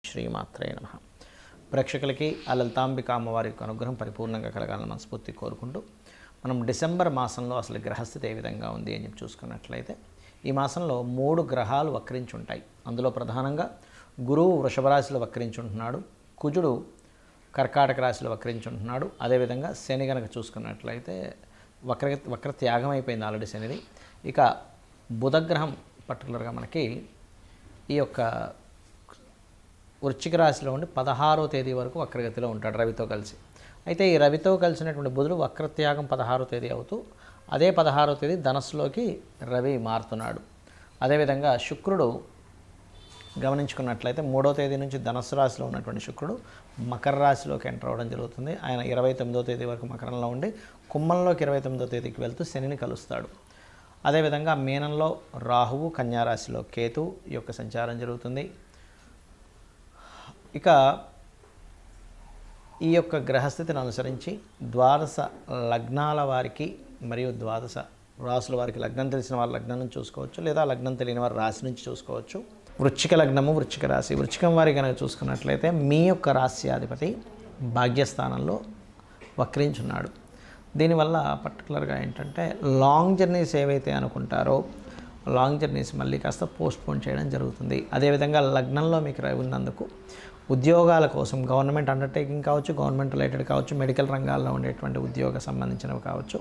శ్రీమాత్రే నమః. ప్రేక్షకులకి ఆ లలితాంబిక అమ్మవారి యొక్క అనుగ్రహం పరిపూర్ణంగా కలగాలని మనస్ఫూర్తి కోరుకుంటూ మనం డిసెంబర్ మాసంలో అసలు గ్రహస్థితి ఏ విధంగా ఉంది అని చెప్పి చూసుకున్నట్లయితే ఈ మాసంలో 3 గ్రహాలు వక్రించి ఉంటాయి. అందులో ప్రధానంగా గురువు వృషభ రాశిలో వక్రించి ఉంటున్నాడు, కుజుడు కర్కాటక రాశిలో వక్రించి ఉంటున్నాడు. అదేవిధంగా శని కనుక చూసుకున్నట్లయితే వక్ర త్యాగం అయిపోయింది ఆల్రెడీ శనిది. ఇక బుధగ్రహం పర్టికులర్గా మనకి ఈ యొక్క వృశ్చిక రాశిలో ఉండి 16వ తేదీ వరకు వక్రగతిలో ఉంటాడు రవితో కలిసి. అయితే ఈ రవితో కలిసినటువంటి బుధుడు వక్రత్యాగం 16వ తేదీ అవుతూ అదే 16వ తేదీ ధనస్సులోకి రవి మారుతున్నాడు. అదేవిధంగా శుక్రుడు గమనించుకున్నట్లయితే 3వ తేదీ నుంచి ధనస్సు రాశిలో ఉన్నటువంటి శుక్రుడు మకర రాశిలోకి ఎంటర్ అవ్వడం జరుగుతుంది. ఆయన 29వ తేదీ వరకు మకరంలో ఉండి కుంభంలోకి 29వ తేదీకి వెళ్తూ శనిని కలుస్తాడు. అదేవిధంగా మీనంలో రాహువు, కన్యారాశిలో కేతు యొక్క సంచారం జరుగుతుంది. ఇక ఈ యొక్క గ్రహస్థితిని అనుసరించి ద్వాదశ లగ్నాల వారికి మరియు ద్వాదశ రాసుల వారికి లగ్నం తెలిసిన వారి లగ్నం నుంచి చూసుకోవచ్చు, లేదా లగ్నం తెలియని వారి రాశి నుంచి చూసుకోవచ్చు. వృశ్చిక లగ్నము, వృశ్చిక రాశి. వృశ్చికం వారి కనుక చూసుకున్నట్లయితే మీ యొక్క రాశ్యాధిపతి భాగ్యస్థానంలో వక్రించున్నాడు. దీనివల్ల పర్టికులర్గా ఏంటంటే లాంగ్ జర్నీస్ ఏవైతే అనుకుంటారో లాంగ్ జర్నీస్ మళ్ళీ కాస్త పోస్ట్పోన్ చేయడం జరుగుతుంది. అదేవిధంగా లగ్నంలో మీకు రవి ఉన్నందుకు ఉద్యోగాల కోసం గవర్నమెంట్ అండర్టేకింగ్ కావచ్చు, గవర్నమెంట్ రిలేటెడ్ కావచ్చు, మెడికల్ రంగాల్లో ఉండేటువంటి ఉద్యోగ సంబంధించినవి కావచ్చు,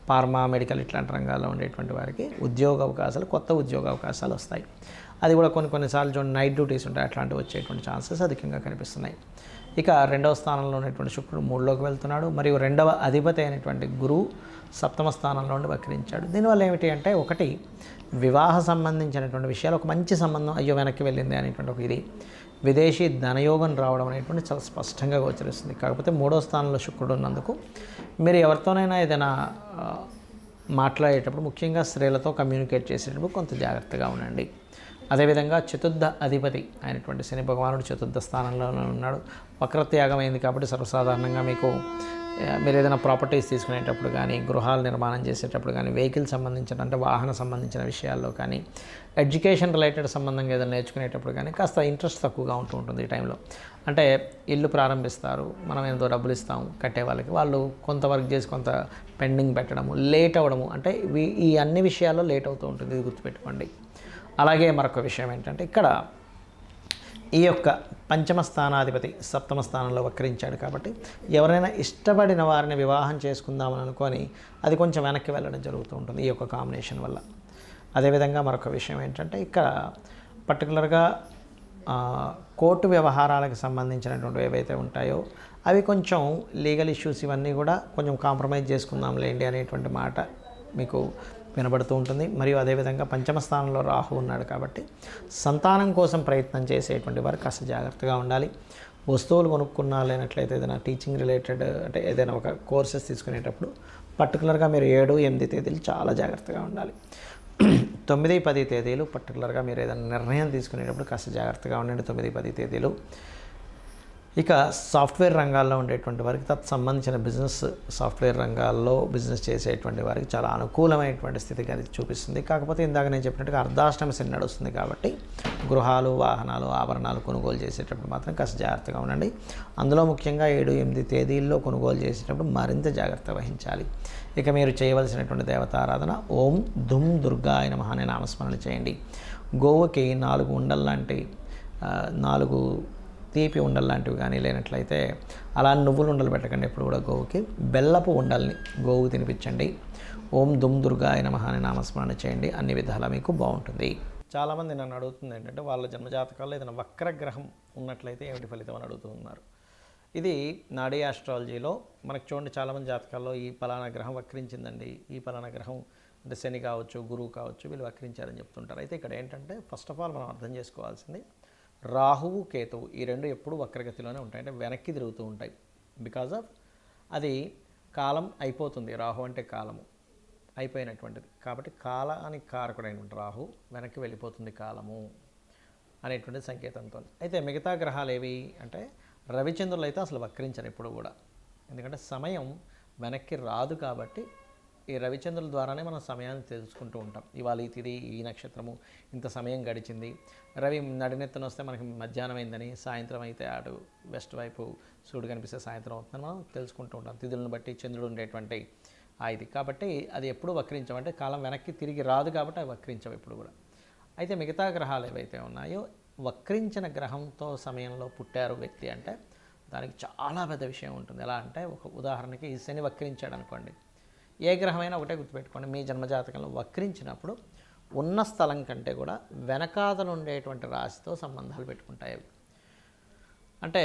ఫార్మా, మెడికల్ ఇట్లాంటి రంగాల్లో ఉండేటువంటి వారికి ఉద్యోగ అవకాశాలు, కొత్త ఉద్యోగ అవకాశాలు వస్తాయి. అది కూడా కొన్నిసార్లు చూడండి నైట్ డ్యూటీస్ ఉంటాయి, అట్లాంటివి వచ్చేటువంటి ఛాన్సెస్ అధికంగా కనిపిస్తున్నాయి. ఇక 2వ స్థానంలో ఉన్నటువంటి శుక్రుడు 3లోకి వెళ్తున్నాడు, మరియు 2వ అధిపతి అయినటువంటి గురువు 7వ స్థానంలో ఉండి వక్రించాడు. దీనివల్ల ఏమిటి అంటే, ఒకటి వివాహ సంబంధించినటువంటి విషయాలు, ఒక మంచి సంబంధం అయ్యో వెనక్కి వెళ్ళింది అనేటువంటి ఒక ఇది, విదేశీ ధనయోగం రావడం అనేటువంటి చాలా స్పష్టంగా గోచరిస్తుంది. కాకపోతే 3వ స్థానంలో శుక్రుడు ఉన్నందుకు మీరు ఎవరితోనైనా ఏదైనా మాట్లాడేటప్పుడు, ముఖ్యంగా స్త్రీలతో కమ్యూనికేట్ చేసేటప్పుడు కొంత జాగ్రత్తగా ఉండండి. అదేవిధంగా చతుర్థ అధిపతి అయినటువంటి శని భగవానుడు 4వ స్థానంలోనే ఉన్నాడు. వక్రత్యాగం అయింది కాబట్టి సర్వసాధారణంగా మీకు మీరు ఏదైనా ప్రాపర్టీస్ తీసుకునేటప్పుడు కానీ, గృహాలు నిర్మాణం చేసేటప్పుడు కానీ, వెహికల్ సంబంధించిన అంటే వాహన సంబంధించిన విషయాల్లో కానీ, ఎడ్యుకేషన్ రిలేటెడ్ సంబంధంగా ఏదైనా నేర్చుకునేటప్పుడు కానీ కాస్త ఇంట్రెస్ట్ తక్కువగా ఉంటుంది ఈ టైంలో. అంటే ఇల్లు ప్రారంభిస్తారు, మనం ఎంతో డబ్బులు ఇస్తాము కట్టే వాళ్ళకి, వాళ్ళు కొంత వర్క్ చేసి కొంత పెండింగ్ పెట్టడము, లేట్ అవ్వడము, అంటే ఈ అన్ని విషయాల్లో లేట్ అవుతూ ఉంటుంది, ఇది గుర్తుపెట్టుకోండి. అలాగే మరొక విషయం ఏంటంటే, ఇక్కడ ఈ యొక్క పంచమ స్థానాధిపతి 7వ స్థానంలో వక్రించాడు కాబట్టి ఎవరైనా ఇష్టపడిన వారిని వివాహం చేసుకుందామని అనుకొని అది కొంచెం వెనక్కి వెళ్ళడం జరుగుతూ ఉంటుంది ఈ యొక్క కాంబినేషన్ వల్ల. అదేవిధంగా మరొక విషయం ఏంటంటే, ఇక్కడ పర్టికులర్గా కోర్టు వ్యవహారాలకు సంబంధించినటువంటి ఏవైతే ఉంటాయో అవి కొంచెం లీగల్ ఇష్యూస్ ఇవన్నీ కూడా కొంచెం కాంప్రమైజ్ చేసుకుందాంలేండి అనేటువంటి మాట మీకు వినబడుతూ ఉంటుంది. మరియు అదేవిధంగా పంచమ స్థానంలో రాహు ఉన్నాడు కాబట్టి సంతానం కోసం ప్రయత్నం చేసేటువంటి వారు కాస్త జాగ్రత్తగా ఉండాలి. వస్తువులు కొనుక్కున్నా, లేనట్లయితే ఏదైనా టీచింగ్ రిలేటెడ్ అంటే ఏదైనా ఒక కోర్సెస్ తీసుకునేటప్పుడు పర్టికులర్గా మీరు 7, 8 తేదీలు చాలా జాగ్రత్తగా ఉండాలి. 9, 10 తేదీలు పర్టికులర్గా మీరు ఏదైనా నిర్ణయం తీసుకునేటప్పుడు కాస్త జాగ్రత్తగా ఉండండి. 9, 10 తేదీలు. ఇక సాఫ్ట్వేర్ రంగాల్లో ఉండేటువంటి వారికి సంబంధించిన సాఫ్ట్వేర్ రంగాల్లో బిజినెస్ చేసేటువంటి వారికి చాలా అనుకూలమైనటువంటి స్థితిగా చూపిస్తుంది. కాకపోతే ఇందాక నేను చెప్పినట్టుగా అర్ధాష్టమ శని నడుస్తుంది కాబట్టి గృహాలు, వాహనాలు, ఆభరణాలు కొనుగోలు చేసేటప్పుడు మాత్రం కాస్త జాగ్రత్తగా ఉండండి. అందులో ముఖ్యంగా 7, 8 తేదీల్లో కొనుగోలు చేసేటప్పుడు మరింత జాగ్రత్త వహించాలి. ఇక మీరు చేయవలసినటువంటి దేవతారాధన ఓం దుమ్ దుర్గాయ నమః అనే నామస్మరణ చేయండి. గోవుకి 4 ఉండల్లాంటి 4 తీపి ఉండలు లాంటివి కానీ, లేనట్లయితే అలా నువ్వులు ఉండలు పెట్టకండి. ఎప్పుడు కూడా గోవుకి బెల్లపు ఉండల్ని గోవుకు తినిపించండి. ఓం దుమ్ దుర్గాయ నమః అనే నామస్మరణ చేయండి. అన్ని విధాలా మీకు బాగుంటుంది. చాలామంది నన్ను అడుగుతుంది ఏంటంటే, వాళ్ళ జన్మజాతకాల్లో ఏదైనా వక్రగ్రహం ఉన్నట్లయితే ఏమిటి ఫలితం అని అడుగుతున్నారు. ఇది నాడీ ఆస్ట్రాలజీలో మనకు చూడండి, చాలామంది జాతకాల్లో ఈ పలానా గ్రహం వక్రించిందండి, ఈ పలానా గ్రహం అంటే శని కావచ్చు, గురువు కావచ్చు, వీళ్ళు వక్రించారని చెప్తుంటారు. అయితే ఇక్కడ ఏంటంటే, ఫస్ట్ ఆఫ్ ఆల్ మనం అర్థం చేసుకోవాల్సింది, రాహువు, కేతువు ఈ 2 ఎప్పుడు వక్రగతిలోనే ఉంటాయి, అంటే వెనక్కి తిరుగుతూ ఉంటాయి. బికాజ్ ఆఫ్ అది కాలం అయిపోతుంది. రాహు అంటే కాలము అయిపోయినటువంటిది కాబట్టి కాలానికి కారకుడైనటువంటి రాహు వెనక్కి వెళ్ళిపోతుంది కాలము అనేటువంటి సంకేతంతో. అయితే మిగతా గ్రహాలు ఏవి అంటే, రవిచంద్రులు అయితే అసలు వక్రించరు ఎప్పుడు కూడా, ఎందుకంటే సమయం వెనక్కి రాదు కాబట్టి ఈ రవిచంద్రుల ద్వారానే మనం సమయాన్ని తెలుసుకుంటూ ఉంటాం. ఇవాళ ఈ తిథి, ఈ నక్షత్రము, ఇంత సమయం గడిచింది. రవి నడినెత్తున వస్తే మనకి మధ్యాహ్నం అయిందని, సాయంత్రం అయితే అటు వెస్ట్ వైపు సూర్యుడు కనిపిస్తే సాయంత్రం అవుతుందని మనం తెలుసుకుంటూ ఉంటాం. తిథులను బట్టి చంద్రుడు ఉండేటువంటి ఇది కాబట్టి అది ఎప్పుడు వక్రించమంటే కాలం వెనక్కి తిరిగి రాదు కాబట్టి అవి వక్రించవు ఎప్పుడు కూడా. అయితే మిగతా గ్రహాలు ఏవైతే ఉన్నాయో వక్రించిన గ్రహంతో సమయంలో పుట్టారు వ్యక్తి అంటే దానికి చాలా పెద్ద విషయం ఉంటుంది. ఎలా అంటే ఒక ఉదాహరణకి శని వక్రించాడు అనుకోండి, ఏ గ్రహమైనా ఒకటే గుర్తుపెట్టుకోండి, మీ జన్మజాతకంలో వక్రించినప్పుడు ఉన్న స్థలం కంటే కూడా వెనకాతలు ఉండేటువంటి రాశితో సంబంధాలు పెట్టుకుంటాయి అవి. అంటే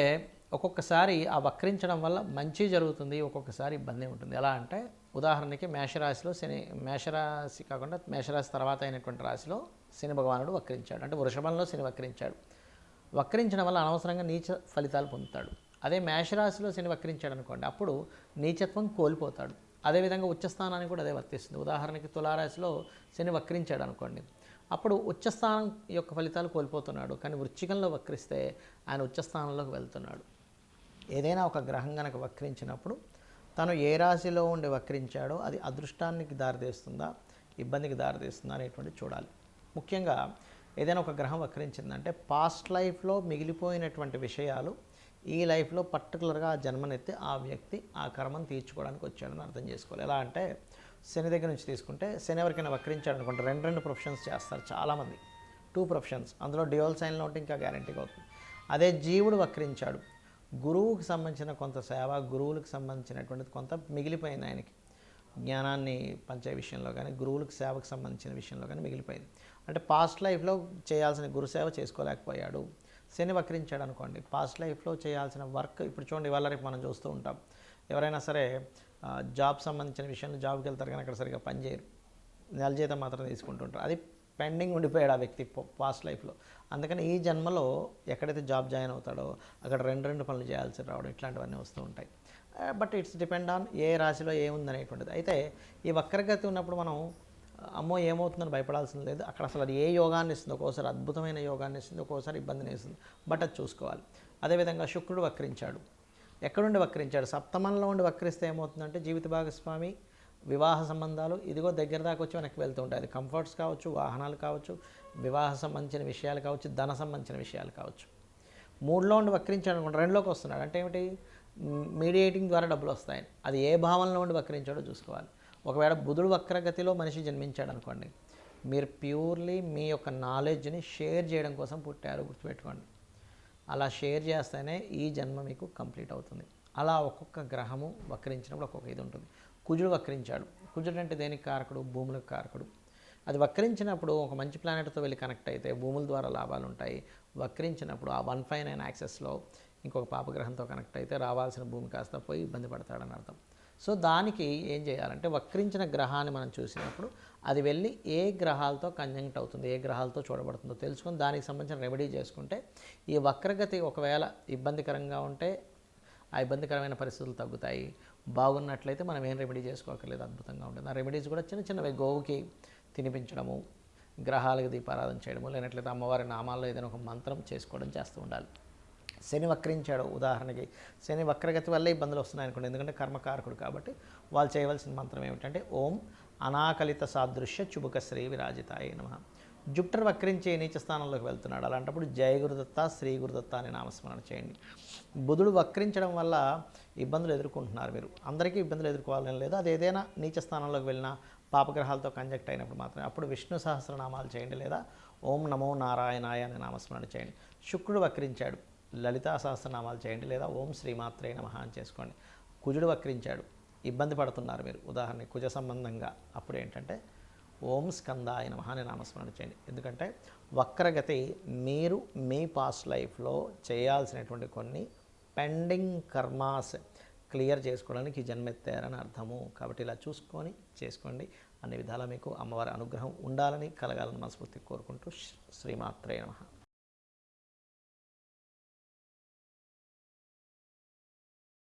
ఒక్కొక్కసారి ఆ వక్రించడం వల్ల మంచి జరుగుతుంది, ఒక్కొక్కసారి ఇబ్బంది ఉంటుంది. ఎలా అంటే ఉదాహరణకి మేషరాశిలో శని, మేషరాశి కాకుండా మేషరాశి తర్వాత అయినటువంటి రాశిలో శని భగవానుడు వక్రించాడు, అంటే వృషభంలో శని వక్రించాడు. వక్రించడం వల్ల అనవసరంగా నీచ ఫలితాలు పొందుతాడు. అదే మేషరాశిలో శని వక్రించాడు అనుకోండి, అప్పుడు నీచత్వం కోల్పోతాడు. అదేవిధంగా ఉచ్చస్థానానికి కూడా అదే వర్తిస్తుంది. ఉదాహరణకి తులారాశిలో శని వక్రించాడు అనుకోండి, అప్పుడు ఉచ్చస్థానం యొక్క ఫలితాలు కోల్పోతున్నాడు. కానీ వృశ్చికంలో వక్రిస్తే ఆయన ఉచ్చస్థానంలోకి వెళ్తున్నాడు. ఏదైనా ఒక గ్రహం కనుక వక్రించినప్పుడు తను ఏ రాశిలో ఉండి వక్రించాడో అది అదృష్టానికి దారితీస్తుందా, ఇబ్బందికి దారితీస్తుందా అనేటువంటి చూడాలి. ముఖ్యంగా ఏదైనా ఒక గ్రహం వక్రించిందంటే పాస్ట్ లైఫ్లో మిగిలిపోయినటువంటి విషయాలు ఈ లైఫ్లో పర్టికులర్గా ఆ జన్మనెత్తి ఆ వ్యక్తి ఆ కర్మను తీర్చుకోవడానికి వచ్చాడని అర్థం చేసుకోవాలి. ఎలా అంటే శని దగ్గర నుంచి తీసుకుంటే శని ఎవరికైనా వక్రించాడు అనుకుంటే రెండు ప్రొఫెషన్స్ చేస్తారు చాలామంది, 2 ప్రొఫెషన్స్, అందులో డ్యూయల్ సైన్లో ఉంటే ఇంకా గ్యారంటీగా అవుతుంది. అదే జీవుడు వక్రించాడు, గురువుకి సంబంధించిన కొంత సేవ, గురువులకు సంబంధించినటువంటిది కొంత మిగిలిపోయింది ఆయనకి, జ్ఞానాన్ని పంచే విషయంలో కానీ గురువులకు సేవకు సంబంధించిన విషయంలో కానీ మిగిలిపోయింది. అంటే పాస్ట్ లైఫ్లో చేయాల్సిన గురుసేవ చేసుకోలేకపోయాడు. శని వక్రించాడు అనుకోండి, పాస్ట్ లైఫ్లో చేయాల్సిన వర్క్ ఇప్పుడు చూడండి, ఇవాళ రేపు మనం చూస్తూ ఉంటాం. ఎవరైనా సరే జాబ్ సంబంధించిన విషయంలో జాబ్కి వెళ్తారు కానీ అక్కడ సరిగ్గా పనిచేయరు, నెల జీతం మాత్రం తీసుకుంటుంటారు. అది పెండింగ్ ఉండిపోయాడు ఆ వ్యక్తి పాస్ట్ లైఫ్లో. అందుకని ఈ జన్మలో ఎక్కడైతే జాబ్ జాయిన్ అవుతాడో అక్కడ రెండు పనులు చేయాల్సి రావడం ఇట్లాంటివన్నీ వస్తూ ఉంటాయి. But it's depend on a రాశిలో ఏముందనేటువంటిది. అయితే ఈ వక్రగతి ఉన్నప్పుడు మనం అమ్మో ఏమవుతుందని భయపడాల్సింది లేదు. అక్కడ అసలు అది ఏ యోగాన్ని ఇస్తుంది, ఒక్కోసారి అద్భుతమైన యోగాన్ని ఇస్తుంది, ఒక్కోసారి ఇబ్బందిని ఇస్తుంది. బట్ అది చూసుకోవాలి. అదేవిధంగా శుక్రుడు వక్రించాడు, ఎక్కడుండి వక్రించాడు, సప్తమంలో ఉండి వక్రిస్తే ఏమవుతుందంటే జీవిత భాగస్వామి, వివాహ సంబంధాలు ఇదిగో దగ్గర దాకా వచ్చి వెనక్కి వెళ్తూ ఉంటాయి. అది కంఫర్ట్స్ కావచ్చు, వాహనాలు కావచ్చు, వివాహ సంబంధించిన విషయాలు కావచ్చు, ధన సంబంధించిన విషయాలు కావచ్చు. 3లో ఉండి వక్రించాడు అనుకోండి, 2లోకి వస్తున్నాడు అంటే ఏమిటి, మీడియేటింగ్ ద్వారా డబ్బులు వస్తాయని. అది ఏ భావంలో ఉండి వక్రించాడో చూసుకోవాలి. ఒకవేళ బుధుడు వక్రగతిలో మనిషి జన్మించాడు అనుకోండి, మీరు ప్యూర్లీ మీ యొక్క నాలెడ్జ్ని షేర్ చేయడం కోసం పుట్టారు, గుర్తుపెట్టుకోండి. అలా షేర్ చేస్తేనే ఈ జన్మ మీకు కంప్లీట్ అవుతుంది. అలా ఒక్కొక్క గ్రహము వక్రించినప్పుడు ఒక్కొక్క ఇది ఉంటుంది. కుజుడు వక్రించాడు, కుజుడు అంటే దేనికి కారకుడు, భూములకు కారకుడు. అది వక్రించినప్పుడు ఒక మంచి ప్లానెట్తో వెళ్ళి కనెక్ట్ అయితే భూముల ద్వారా లాభాలు ఉంటాయి. వక్రించినప్పుడు ఆ 159 యాక్సెస్లో ఇంకొక పాపగ్రహంతో కనెక్ట్ అయితే రావాల్సిన భూమి కాస్త పోయి ఇబ్బంది పడతాడని అర్థం. సో దానికి ఏం చేయాలంటే వక్రించిన గ్రహాన్ని మనం చూసినప్పుడు అది వెళ్ళి ఏ గ్రహాలతో కంజంక్ట్ అవుతుంది, ఏ గ్రహాలతో చూడబడుతుందో తెలుసుకొని దానికి సంబంధించిన రెమెడీ చేసుకుంటే ఈ వక్రగతి ఒకవేళ ఇబ్బందికరంగా ఉంటే ఆ ఇబ్బందికరమైన పరిస్థితులు తగ్గుతాయి. బాగున్నట్లయితే మనం ఏం రెమెడీ చేసుకోకర్లేదు, అద్భుతంగా ఉంటుంది. ఆ రెమెడీస్ కూడా చిన్న చిన్నవి, గోవుకి తినిపించడము, గ్రహాలకు దీపారాధన చేయడము, లేనట్లయితే అమ్మవారి నామాల్లో ఏదైనా ఒక మంత్రం చేసుకోవడం చేస్తూ ఉండాలి. శని వక్రించాడు ఉదాహరణకి, శని వక్రగతి వల్లే ఇబ్బందులు వస్తున్నాయి అనుకోండి, ఎందుకంటే కర్మకారకుడు కాబట్టి వాళ్ళు చేయవలసిన మంత్రం ఏమిటంటే ఓం అనాకలిత సాదృశ్య చుబుక శ్రీ విరాజితాయ నమః. జుపిటర్ వక్రించి నీచ స్థానంలోకి వెళ్తున్నాడు, అలాంటప్పుడు జయ గురుదత్త, శ్రీ గురుదత్త అని నామస్మరణ చేయండి. బుధుడు వక్రించడం వల్ల ఇబ్బందులు ఎదుర్కొంటున్నారు మీరు, అందరికీ ఇబ్బందులు ఎదుర్కోవాలని లేదు. అది ఏదైనా నీచ స్థానంలోకి వెళ్ళినా పాపగ్రహాలతో కంజెక్ట్ అయినప్పుడు మాత్రమే అప్పుడు విష్ణు సహస్రనామాలు చేయండి, లేదా ఓం నమో నారాయణాయ అని నామస్మరణ చేయండి. శుక్రుడు వక్రించాడు, లలితా సహస్రనామాలు చేయండి, లేదా ఓం శ్రీమాత్రే నమః అని చేసుకోండి. కుజుడు వక్రించాడు, ఇబ్బంది పడుతున్నారు మీరు, ఉదాహరణ కుజ సంబంధంగా, అప్పుడు ఏంటంటే ఓం స్కందాయ నమః అని నామస్మరణ చేయండి. ఎందుకంటే వక్రగతి మీరు మీ పాస్ట్ లైఫ్లో చేయాల్సినటువంటి కొన్ని పెండింగ్ కర్మాస్ క్లియర్ చేసుకోవడానికి జన్మెత్తారని అర్థము. కాబట్టి ఇలా చూసుకొని చేసుకోండి. అన్ని విధాలా మీకు అమ్మవారి అనుగ్రహం ఉండాలని, కలగాలని మనస్ఫూర్తిగా కోరుకుంటూ శ్రీమాత్రే నమః.